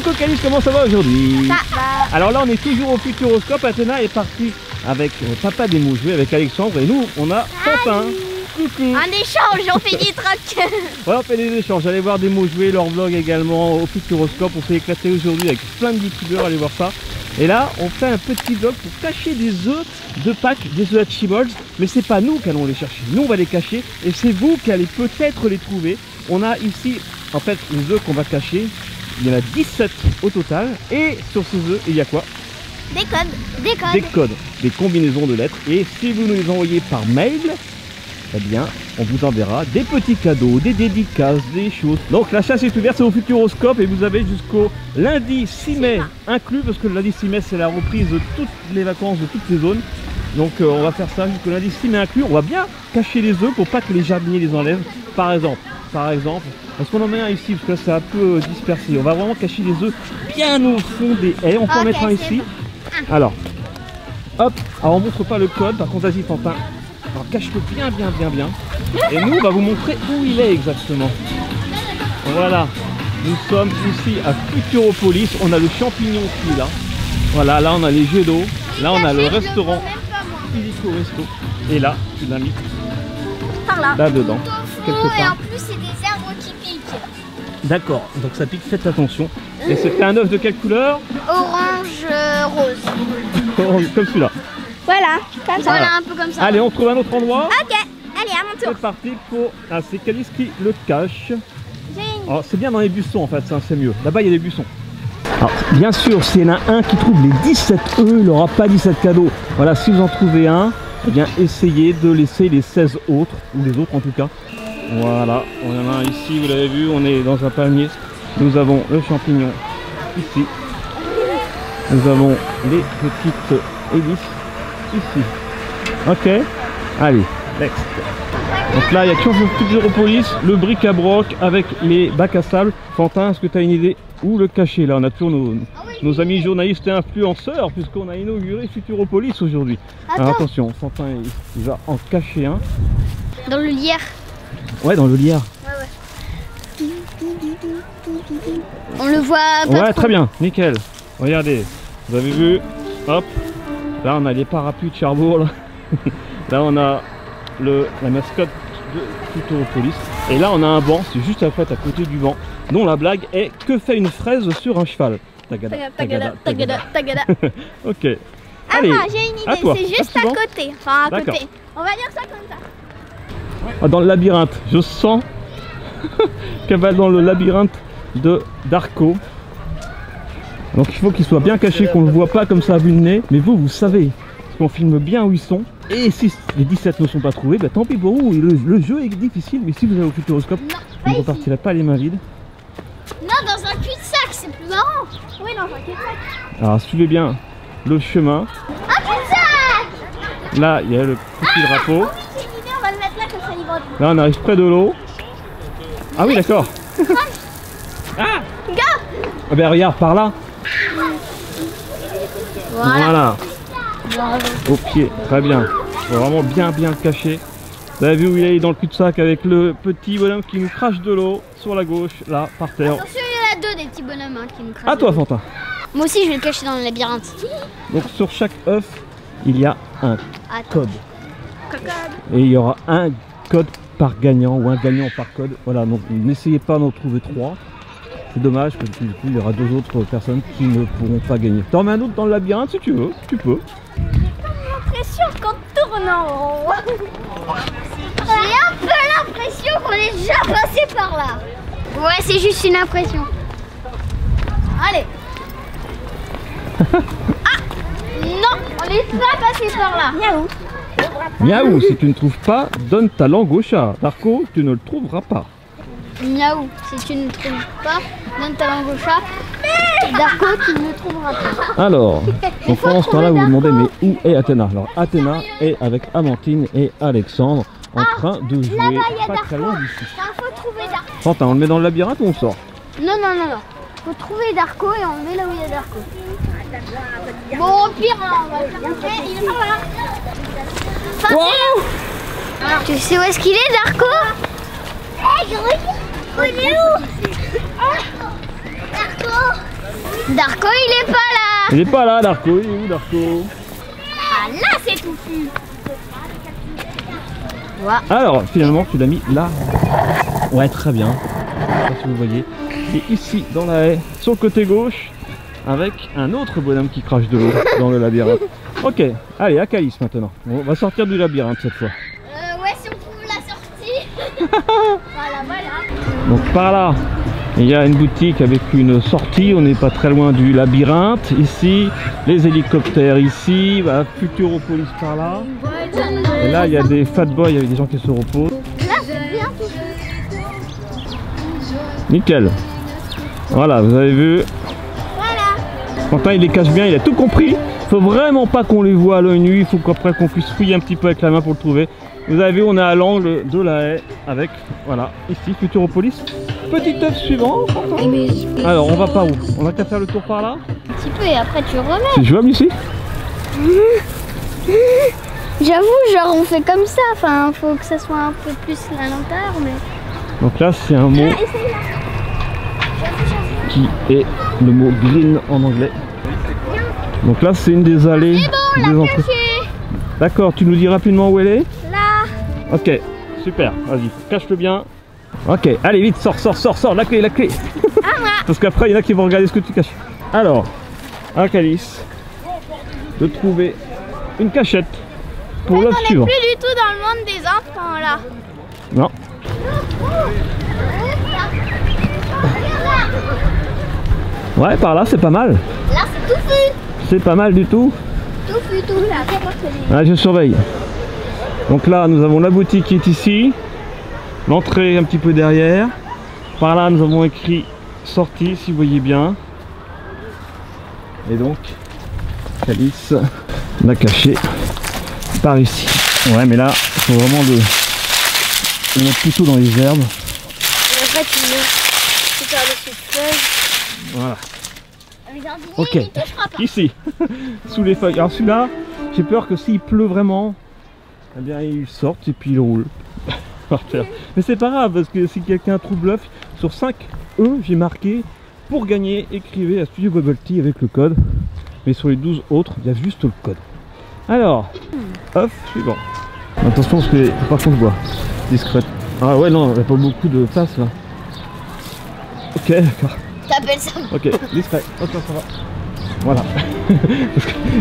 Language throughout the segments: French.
Coucou Calice, comment ça va aujourd'hui? Ça va. Alors là on est toujours au Futuroscope. Athéna est partie avec papa des mots joués, avec Alexandre, et nous on a Fantin. Coucou. Un échange, on fait des trucs. Voilà, on fait des échanges, allez voir des mots joués, leur vlog également au Futuroscope. On s'est éclaté aujourd'hui avec plein de youtubeurs, allez voir ça. Et là on fait un petit vlog pour cacher des œufs de Pâques, des œufs Hatchimals. Mais c'est pas nous qui allons les chercher, nous on va les cacher et c'est vous qui allez peut-être les trouver. On a ici en fait les œufs qu'on va cacher. Il y en a 17 au total. Et sur ces œufs, il y a quoi? Des codes. Des codes. Des codes, des combinaisons de lettres. Et si vous nous les envoyez par mail, eh bien, on vous enverra des petits cadeaux, des dédicaces, des choses. Donc la chasse est ouverte, c'est au Futuroscope et vous avez jusqu'au lundi 6 mai inclus, parce que le lundi 6 mai c'est la reprise de toutes les vacances de toutes les zones. Donc on va faire ça jusqu'au lundi 6 mai inclus. On va bien cacher les œufs pour pas que les jardiniers les enlèvent. Par exemple, parce qu'on en met un ici, parce que là c'est un peu dispersé. On va vraiment cacher les œufs bien au fond des haies. On peut en mettre un ici. Alors, hop, alors on montre pas le code, par contre vas-y Fantin. Alors cache-le bien. Et nous on va vous montrer où il est exactement. Voilà, nous sommes ici à Futuropolis. On a le champignon qui est là. Voilà, là on a les jets d'eau. Là on a le restaurant Physico Resto. Et là, tu l'as mis par là. Là-dedans. Et en plus c'est des arbres qui piquent. D'accord, donc ça pique, faites attention. Et c'était un œuf de quelle couleur? Orange rose. Comme celui-là. Voilà, comme ça. Voilà, un peu comme ça. Allez, on trouve un autre endroit. Ok, allez, à mon tour. C'est parti pour... Ah, c'est Calice qui le cache. Oh, c'est bien dans les buissons en fait, c'est mieux. Là-bas, il y a des buissons. Alors, bien sûr, s'il y en a un qui trouve les 17 œufs, il n'aura pas 17 cadeaux. Voilà, si vous en trouvez un, eh bien, essayez de laisser les 16 autres, ou les autres en tout cas. Voilà, on en a un ici, vous l'avez vu, on est dans un palmier. Nous avons le champignon ici. Nous avons les petites hélices ici. Ok, allez, next. Donc là, il y a toujours le Futuropolis, le bric-à-broc avec les bacs à sable. Fantin, est-ce que tu as une idée où le cacher? Là, on a toujours nos amis journalistes et influenceurs, puisqu'on a inauguré Futuropolis aujourd'hui. Alors attention, Fantin, il va en cacher un. Dans le lierre. Ouais, dans le lierre. Ouais. On le voit pas. Ouais, trop. Très bien, nickel. Regardez, vous avez vu, hop, là on a les parapluies de Cherbourg. Là on a la mascotte de Futuropolis. Et là on a un banc, c'est juste en fait à côté du banc, dont la blague est: que fait une fraise sur un cheval? Tagada, tagada, tagada, tagada. Ok. Allez, j'ai une idée, c'est juste à côté. Enfin à côté. On va dire ça comme ça. Ah, dans le labyrinthe, je sens qu'elle va dans le labyrinthe d'Arco. Donc il faut qu'il soit bien caché, qu'on ne le voit pas comme ça à vue de nez. Mais vous savez, parce qu'on filme bien où ils sont. Et si les 17 ne sont pas trouvés, bah, tant pis pour vous. Le jeu est difficile, mais si vous allez au Futuroscope, vous ne repartirez pas les mains vides. Non, dans un cul-de-sac, c'est plus marrant. Oui, dans un cul-de-sac. Alors suivez bien le chemin. Un cul-de-sac. Là, il y a le petit drapeau. C'est une idée, on va le mettre là comme ça, il va. Là, on arrive près de l'eau. Ah oui, d'accord. Ah! Ah ben regarde, par là. Voilà. Au pied, très bien. Faut vraiment bien le cacher. Vous avez vu où il est dans le cul-de-sac avec le petit bonhomme qui nous crache de l'eau sur la gauche, là, par terre. Attention, il y en a deux des petits bonhommes qui nous crachent. À toi, Fantin. Moi aussi, je vais le cacher dans le labyrinthe. Donc sur chaque œuf, il y a un code. Et il y aura un code par gagnant ou un gagnant par code. Voilà, donc n'essayez pas d'en trouver 3. C'est dommage parce que du coup il y aura 2 autres personnes qui ne pourront pas gagner. T'en mets un autre dans le labyrinthe si tu veux, tu peux. J'ai pas l'impression qu'on tourne en rond. J'ai un peu l'impression qu'on est déjà passé par là. Ouais, c'est juste une impression. Allez. Ah non, on n'est pas passé par là. Miaou. Miaou, si tu ne trouves pas, donne ta langue au chat. Darko, tu ne le trouveras pas. Miaou, si tu ne trouves pas, donne ta langue au chat. Darko, tu ne le trouveras pas. Alors, donc pendant ce temps-là, vous vous demandez, mais où est Athéna? Alors, Athéna est avec Amandine et Alexandre en train de jouer pas très loin d'ici. Faut trouver Darko. Fantin, on le met dans le labyrinthe ou on sort? Non. Faut trouver Darko et on le met là où il y a Darko. Bon, au pire, on va le faire. Il est par là. Wow. Tu sais où est-ce qu'il est, Darko? Hé, il est où? Darko, Darko, il est pas là. Il est pas là, Darko. Il est où, Darko? Ah, là, c'est touffu. Voilà. Alors, finalement, tu l'as mis là. Ouais, très bien. Je sais pas si vous voyez. Et ici, dans la haie, sur le côté gauche, avec un autre bonhomme qui crache de l'eau dans le labyrinthe. Ok, allez, à Calice maintenant. On va sortir du labyrinthe cette fois. Ouais, si on trouve la sortie. Voilà. Donc par là, il y a une boutique avec une sortie. On n'est pas très loin du labyrinthe. Ici, les hélicoptères ici. Voilà, Futuropolis par là. Et là, il y a des fat boys avec des gens qui se reposent. Là, c'est bien tout. Nickel. Voilà, vous avez vu. Voilà. Quentin, il les cache bien, il a tout compris. Faut vraiment pas qu'on les voit à l'œil nu. Il faut qu'après qu'on puisse fouiller un petit peu avec la main pour le trouver. Vous avez vu, on est à l'angle de la haie avec, voilà, ici, Futuropolis. Petit œuf suivant. Alors, on va par où? On a qu'à faire le tour par là? Un petit peu et après tu remets. C'est jouable ici? J'avoue, genre on fait comme ça. Enfin, faut que ça soit un peu plus à l'intérieur, mais. Donc là, c'est un mot Essaye là. qui est le mot green en anglais. Donc là, c'est une des allées C'est bon, des on l'a entrées. caché. D'accord, tu nous dis rapidement où elle est? Là. Ok, super, vas-y, cache-le bien. Ok, allez vite, sors, la clé. Ah, moi. Parce qu'après, il y en a qui vont regarder ce que tu caches. Alors, à Calice, de trouver une cachette pour l'œuf On n'est suivant. plus du tout dans le monde des enfants là. Non. Ouais, par là, c'est pas mal. Là, c'est touffu. C'est pas mal du tout. Touffu, tout là. Ah, je surveille. Donc là, nous avons la boutique qui est ici. L'entrée un petit peu derrière. Par là, nous avons écrit sortie, si vous voyez bien. Et donc, Calice l'a caché par ici. Ouais, mais là, il faut vraiment le mettre plutôt dans les herbes. Et après, tu mets par-dessus de feuilles. Voilà. Les jardiniers, Ok. il ne touchera pas. Ici, sous les feuilles. Alors celui-là, j'ai peur que s'il pleut vraiment, eh bien il sorte et puis il roule par terre. Mais c'est pas grave parce que si quelqu'un trouve l'œuf, sur 5 j'ai marqué pour gagner, écrivez à Studio Bubble Tea avec le code. Mais sur les 12 autres, il y a juste le code. Alors, œuf suivant. Attention parce que par contre je vois discrète. Ah ouais non, il n'y a pas beaucoup de place là. Ok, d'accord. T'appelles ça? Ok, discret. Ok, ça va. Voilà.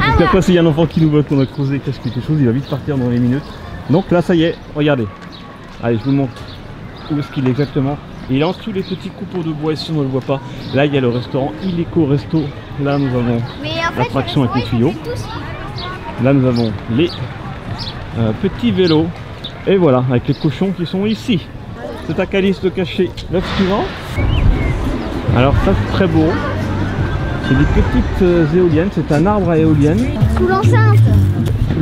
Parce qu'après, s'il y a un enfant qui nous voit qu'on a creusé quelque chose, il va vite partir dans les minutes. Donc là, ça y est, regardez. Allez, je vous montre où est-ce qu'il est exactement. Il est en dessous les petits coupeaux de bois ici, on ne le voit pas. Là, il y a le restaurant Illico Resto. Là, nous avons l'attraction avec les tuyaux. Là, nous avons les petits vélos. Et voilà, avec les cochons qui sont ici. C'est à Calice de cacher l'œuf suivant. Alors ça c'est très beau, c'est des petites éoliennes, c'est un arbre à éolienne. Sous l'enceinte.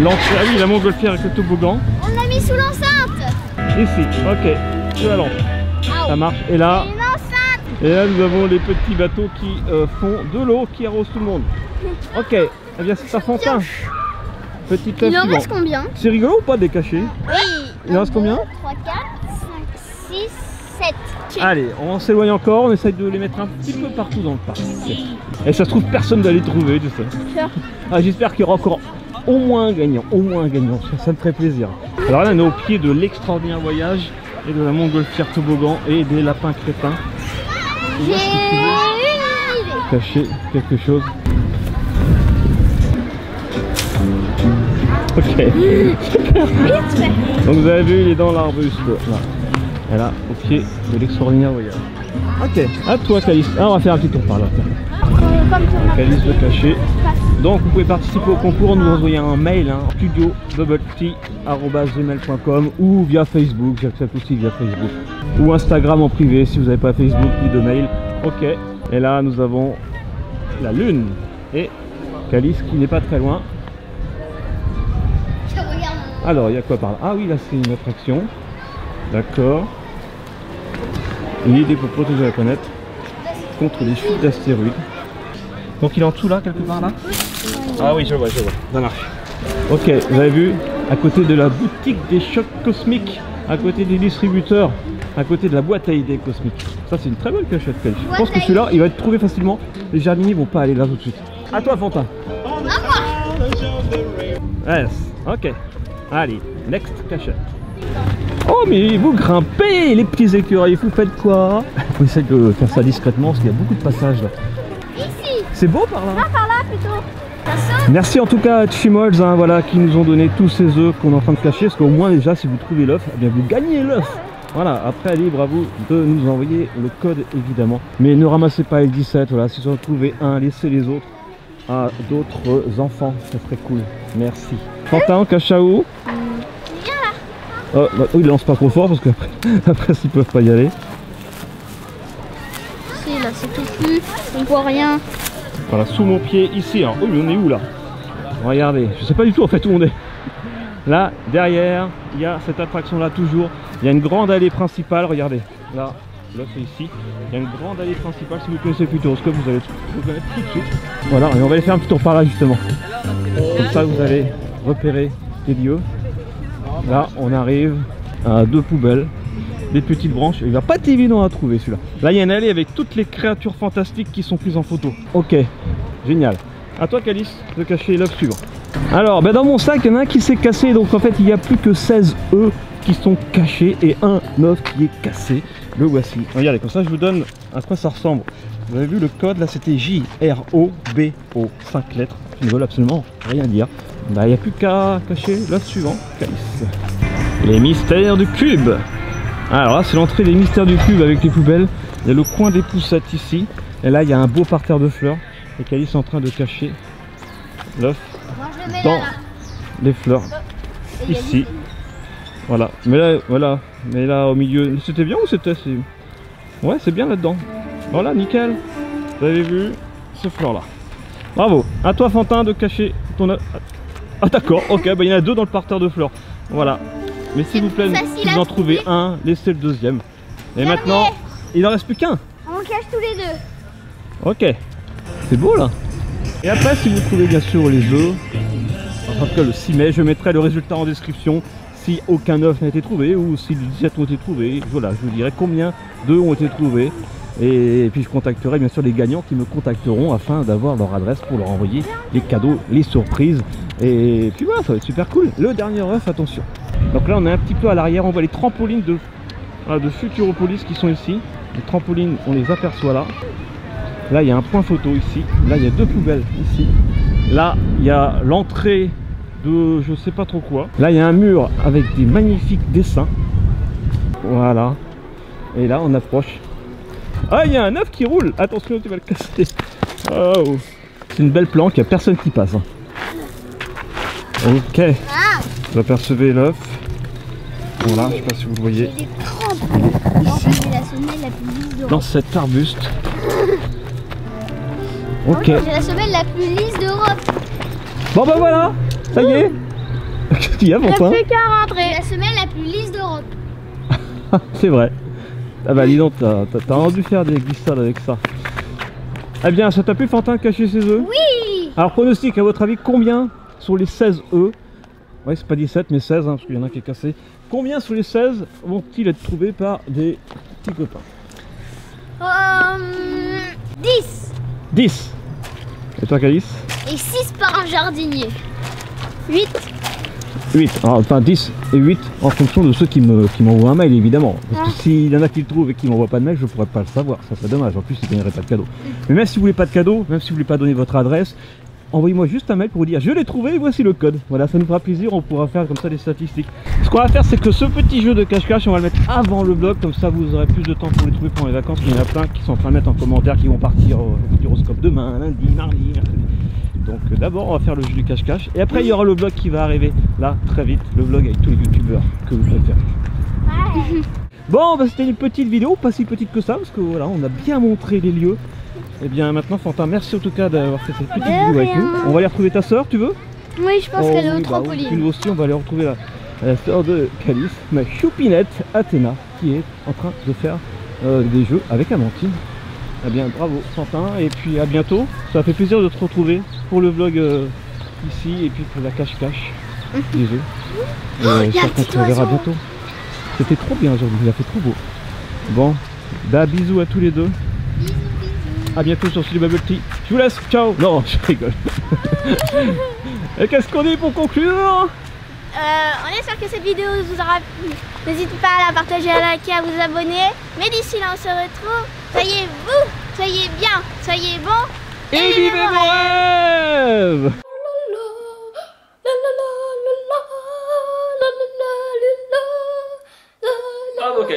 Ah oui, la montgolfière avec le toboggan. On l'a mis sous l'enceinte. Ici, ok, c'est la lampe, ça marche. Et là, Une enceinte. et là nous avons les petits bateaux qui font de l'eau, qui arrosent tout le monde. Ok, eh bien c'est à Fantin. Petit œuf Il en suivant. reste combien? C'est rigolo ou pas des cachets? Oui. Il en reste combien? 3, 4, 5, 6, 7. Allez, on s'éloigne encore, on essaye de les mettre un petit peu partout dans le parc. Et ça se trouve, personne va les trouver, tout ça. Ah, j'espère qu'il y aura encore au moins un gagnant, ça me ferait plaisir. Alors là, on est au pied de l'extraordinaire voyage et de la montgolfière toboggan et des lapins crétins. J'ai une idée. Cacher quelque chose. Ok. Donc vous avez vu, il est dans l'arbuste là. Et là, au pied de l'extraordinaire voyage. Ok, à toi Calice. Ah, on va faire un petit tour par là. Calice le cacher. Donc vous pouvez participer au concours, nous envoyer un mail, hein, studio-bubble-tea@gmail.com ou via Facebook, j'accepte aussi via Facebook. Ou Instagram en privé si vous n'avez pas Facebook ni de mail. Ok, et là nous avons la lune et Calice qui n'est pas très loin. Alors il y a quoi par là? Ah oui, là c'est une attraction. D'accord. Une idée pour protéger la planète contre les chutes d'astéroïdes. Donc il est en dessous là, quelque part là? Ah oui, je vois, ça marche. Ok, vous avez vu, à côté de la boutique des chocs cosmiques, à côté des distributeurs, à côté de la boîte à idées cosmique. Ça c'est une très bonne cachette, Kelly. Je Boîte pense que à celui-là idées. il va être trouvé facilement. Les jardiniers vont pas aller là tout de suite. À toi Fantin. Yes, ok. Allez, next cachette. Oh mais vous grimpez les petits écureuils, vous faites quoi? Faut essayer de faire ça discrètement parce qu'il y a beaucoup de passages là. Ici. C'est beau par là. Ah, par là plutôt. Ça saute. Merci en tout cas à Chimols, hein, voilà, qui nous ont donné tous ces œufs qu'on est en train de cacher, parce qu'au moins déjà si vous trouvez l'œuf, eh bien vous gagnez l'œuf. Voilà, après libre à vous de nous envoyer le code évidemment. Mais ne ramassez pas les 17, voilà, si vous en trouvez un, laissez les autres à d'autres enfants, ça serait cool. Merci. Fantin, cachao. Oh, bah, oui, il lance pas trop fort parce qu'après après, ils peuvent pas y aller. Si, là c'est tout plus, on voit rien. Voilà, sous mon pied ici. Alors, oui, on est où là? Regardez, je sais pas du tout en fait où on est. Là, derrière, il y a cette attraction là toujours. Il y a une grande allée principale, regardez. Là, c'est ici. Il y a une grande allée principale. Si vous connaissez le Futuroscope, vous allez le connaître tout de suite. Voilà, et on va aller faire un petit tour par là justement. Comme ça, vous allez repérer les lieux. Là, on arrive à deux poubelles, des petites branches. Il va pas être évident à trouver celui-là. Là, il y a une allée avec toutes les créatures fantastiques qui sont prises en photo. Ok, génial. À toi, Calice, de cacher l'œuf suivant. Alors, ben dans mon sac, il y en a un qui s'est cassé. Donc, en fait, il n'y a plus que 16 œufs qui sont cachés et un œuf qui est cassé. Le voici. Regardez, comme ça, je vous donne à quoi ça ressemble. Vous avez vu le code, là, c'était J-R-O-B-O. 5 lettres qui ne veulent absolument rien dire. Bah, il n'y a plus qu'à cacher l'œuf suivant, Calice. Les mystères du cube. Alors là, c'est l'entrée des mystères du cube avec les poubelles. Il y a le coin des poussettes ici. Et là, il y a un beau parterre de fleurs. Et Calice est en train de cacher l'œuf Moi je le mets dans là. les fleurs. Et il y a Ici. lui. Voilà. Mais là, voilà. Mais là, au milieu, c'était bien ou c'était... Ouais, c'est bien là-dedans. Voilà, nickel. Vous avez vu ces fleurs-là. Bravo. À toi, Fantin, de cacher ton œuf. Ah d'accord, ok, bah, il y en a deux dans le parterre de fleurs. Voilà. Mais s'il vous plaît, facile si à vous en trouvez trouver. un, laissez le deuxième. Et Dernier. maintenant, il en reste plus qu'un. On cache tous les deux. Ok. C'est beau là. Et après, si vous trouvez bien sûr les œufs, en tout cas le 6 mai, je mettrai le résultat en description. Si aucun œuf n'a été trouvé ou si les 17 ont été trouvés, voilà, je vous dirai combien d'œufs ont été trouvés. Et puis je contacterai bien sûr les gagnants qui me contacteront afin d'avoir leur adresse pour leur envoyer les cadeaux, les surprises. Et puis voilà, ça va être super cool. Le dernier œuf, attention. Donc là on est un petit peu à l'arrière, on voit les trampolines de Futuropolis qui sont ici. Les trampolines, on les aperçoit là. Là il y a un point photo ici. Là il y a deux poubelles ici. Là il y a l'entrée de je sais pas trop quoi. Là il y a un mur avec des magnifiques dessins. Voilà. Et là on approche. Ah, il y a un œuf qui roule. Attention, tu vas le casser. Oh. C'est une belle planque, il n'y a personne qui passe. Ok. Ah, Vous apercevez l'œuf. Voilà, je sais pas si vous le voyez. j'ai des crampes. Ici, j'ai la semelle la plus lisse d'Europe. Dans cet arbuste. Ok. J'ai la semelle la plus lisse d'Europe. Bon bah voilà. Ça y est. Qu'est-ce qu'il y a, Fantin? qu'à rentrer. La semelle la plus lisse d'Europe. C'est vrai. Ah bah dis donc, t'as rendu faire des glissades avec ça. Eh bien, ça t'a plu, Fantin, cacher ses œufs? Oui. Alors, pronostic, à votre avis, combien sur les 16 œufs? Ouais, c'est pas 17, mais 16, hein, parce qu'il y en a un qui est cassé. Combien sur les 16 vont-ils être trouvés par des petits copains? 10. 10. Et toi, Calice? Et 6 par un jardinier. 8. 8. Alors, enfin, 10 et 8 en fonction de ceux qui m'envoient un mail, évidemment. Parce que s'il y en a qui le trouvent et qui m'envoient pas de mail, je pourrais pas le savoir. Ça serait dommage. En plus, ils ne gagneraient pas de cadeau. Mais même si vous voulez pas de cadeau, même si vous voulez pas donner votre adresse, envoyez-moi juste un mail pour vous dire je l'ai trouvé et voici le code. Voilà, ça nous fera plaisir, on pourra faire comme ça des statistiques. Ce qu'on va faire, c'est que ce petit jeu de cache-cache, on va le mettre avant le vlog, comme ça vous aurez plus de temps pour les trouver pendant les vacances. Il y en a plein qui sont en train de mettre en commentaire, qui vont partir au Futuroscope demain, lundi, mardi, mercredi. Donc d'abord on va faire le jeu du cache-cache et après il y aura le vlog qui va arriver là très vite, le vlog avec tous les youtubeurs que vous préférez. Ouais. Bon bah c'était une petite vidéo, pas si petite que ça parce que voilà on a bien montré les lieux. Et bien maintenant Fantin, merci en tout cas d'avoir fait cette petite vidéo avec nous. On va aller retrouver ta soeur, tu veux? Oui, je pense qu'elle est au oui, trampoline. oui, nous aussi on va aller retrouver la sœur de Calice, ma choupinette Athéna qui est en train de faire des jeux avec Amandine. Eh bien bravo Fantin et puis à bientôt, ça fait plaisir de te retrouver pour le vlog ici et puis pour la cache-cache des œufs. y a un J'espère qu'on petit se reverra oiseau. bientôt. C'était trop bien aujourd'hui, il a fait trop beau. Bon, bah bisous à tous les deux. Bisous, bisous. À bientôt sur Sully Bubble Tea. Je vous laisse, ciao. Non, je rigole. Et qu'est-ce qu'on dit pour conclure? On espère que cette vidéo vous aura plu. N'hésitez pas à la partager, à liker, à vous abonner. Mais d'ici là, on se retrouve. Soyez vous, soyez bien, soyez bons. Et vivez vos rêves. Ah, ok.